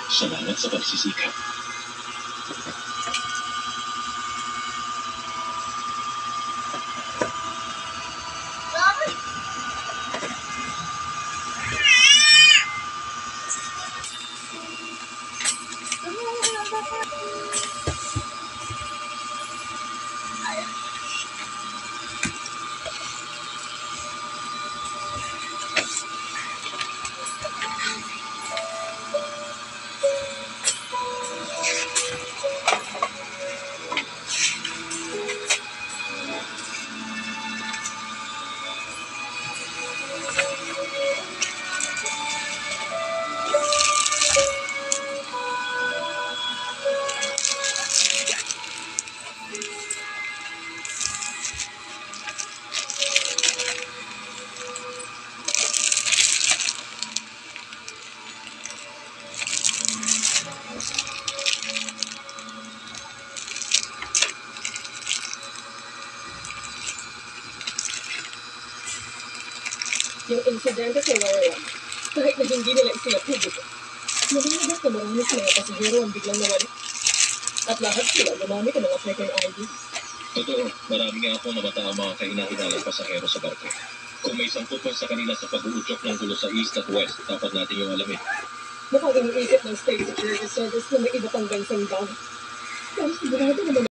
Salamat sa pagsisikap. Yung insidente sa Warren, kahit na hindi nila isinapugot, nalilabas na marami sa mga pasahero ang biglang nawala. At lahat sila gumamit ng mga second IDs. Totoo, marami nga akong namata ang mga kahinahinang pasahero sa barko. Kung may sangkot man sa kanila sa pag-uudyok ng gulo sa east at west, dapat natin yung alamin. Mukhang iniisip ng State Security Service na may iba pang bansang bang. Pero sigurado naman